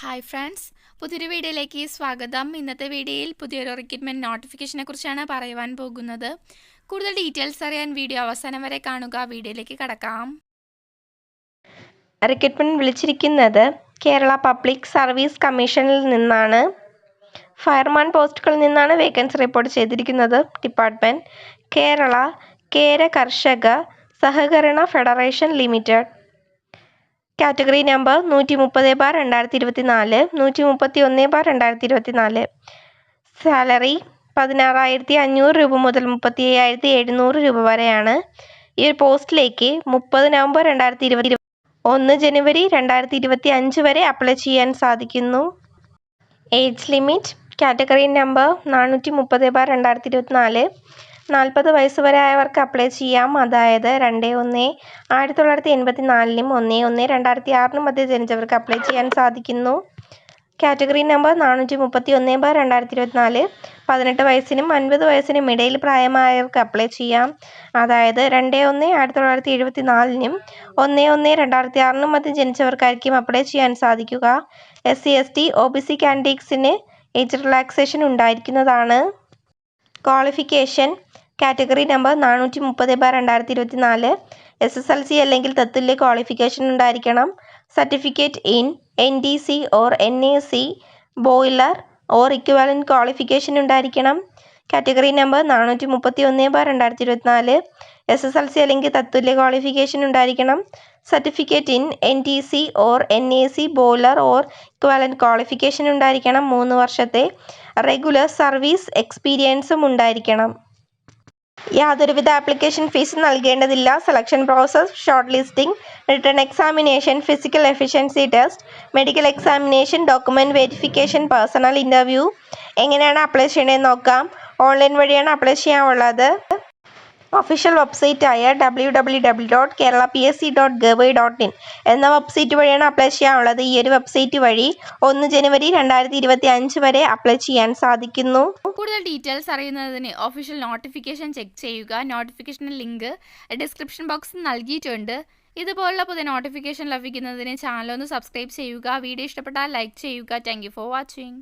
Hi friends, പുതിയൊരു വീഡിയോയിലേക്ക് സ്വാഗതം. ഇന്നത്തെ വീഡിയോയിൽ പുതിയൊരു റിക്രൂട്ട്മെൻറ്റ് നോട്ടിഫിക്കേഷനെ കുറിച്ചാണ് പറയുവാൻ പോകുന്നത്. കൂടുതൽ ഡീറ്റെയിൽസ് അറിയാൻ വീഡിയോ അവസാനം വരെ കാണുക. വീഡിയോയിലേക്ക് കടക്കാം. റിക്രൂട്ട്മെൻറ്റ് വിളിച്ചിരിക്കുന്നത് കേരള പബ്ലിക് സർവീസ് കമ്മീഷനിൽ നിന്നാണ്. ഫയർമാൻ പോസ്റ്റുകളിൽ നിന്നാണ് വേക്കൻസി റിപ്പോർട്ട് ചെയ്തിരിക്കുന്നത്. ഡിപ്പാർട്ട്മെൻറ്റ് കേരള കേര കർഷക സഹകരണ federation limited. Category number 130/2024, 131/2024. Salary 16,500 രൂപ മുതൽ 37,700 രൂപ വരെയാണ്. ഈ ഒരു പോസ്റ്റിലേക്ക് 30 നവംബർ 2020 1 ജനുവരി 2025 വരെ അപ്ലൈ ചെയ്യാൻ സാധിക്കുന്നു. ഏജ് ലിമിറ്റ് കാറ്റഗറി നമ്പർ 430/2024, 40 വയസ്സ് വരെ ആയവർക്ക് അപ്ലൈ ചെയ്യാം. അതായത് 2/1/1984 1/1/2006 മധ്യ ജനിച്ചവർക്ക് അപ്ലൈ ചെയ്യാൻ സാധിക്കുന്നു. കാറ്റഗറി നമ്പർ 431/2024, 18 വയസ്സിനും 50 വയസ്സിനും ഇടയിൽ പ്രായമായവർക്ക് അപ്ലൈ ചെയ്യാം. അതായത് 2/1/1974 1/1/2006 മധ്യ ജനിച്ചവർക്കായിരിക്കും അപ്ലൈ ചെയ്യാൻ സാധിക്കുക. SC, ST, OBC കാൻഡിഡേറ്റ്സിന് ഏജ് റിലാക്സേഷൻ ഉണ്ടായിരിക്കുന്നതാണ്. ക്വാളിഫിക്കേഷൻ കാറ്റഗറി നമ്പർ 430/2024, SSLC അല്ലെങ്കിൽ തത്തുല്യ ക്വാളിഫിക്കേഷൻ ഉണ്ടായിരിക്കണം. Certificate in NDC or NAC boiler or equivalent qualification ഉണ്ടായിരിക്കണം. കാറ്റഗറി നമ്പർ 431/2024, SSLC അല്ലെങ്കിൽ തത്തുല്യ ക്വാളിഫിക്കേഷൻ ഉണ്ടായിരിക്കണം. Certificate in NDC or NAC boiler or equivalent qualification ഉണ്ടായിരിക്കണം. 3 വർഷത്തെ റെഗുലർ സർവീസ് എക്സ്പീരിയൻസും ഉണ്ടായിരിക്കണം. യാതൊരുവിധ ആപ്ലിക്കേഷൻ ഫീസ് നൽകേണ്ടതില്ല. Selection process, shortlisting, written examination, physical efficiency test, medical examination, document verification, personal interview. എങ്ങനെയാണ് അപ്ലൈ ചെയ്യേണ്ടതെന്ന് നോക്കാം. ഓൺലൈൻ വഴിയാണ് അപ്ലൈ ചെയ്യാനുള്ളത്. ഒഫീഷ്യൽ വെബ്സൈറ്റായ www.keralapsc.gov.in എന്ന വെബ്സൈറ്റ് വഴിയാണ് അപ്ലൈ ചെയ്യാനുള്ളത്. ഈ ഒരു വെബ്സൈറ്റ് വഴി 1 ജനുവരി 2025 വരെ അപ്ലൈ ചെയ്യാൻ സാധിക്കുന്നു. കൂടുതൽ ഡീറ്റെയിൽസ് അറിയുന്നതിന് ഒഫീഷ്യൽ നോട്ടിഫിക്കേഷൻ ചെക്ക് ചെയ്യുക. നോട്ടിഫിക്കേഷൻ ലിങ്ക് ഡിസ്ക്രിപ്ഷൻ ബോക്സിൽ നൽകിയിട്ടുണ്ട്. ഇതുപോലുള്ള പുതിയ നോട്ടിഫിക്കേഷൻ ലഭിക്കുന്നതിന് ചാനൽ ഒന്ന് സബ്സ്ക്രൈബ് ചെയ്യുക. വീഡിയോ ഇഷ്ടപ്പെട്ടാൽ ലൈക്ക് ചെയ്യുക. Thank you for watching.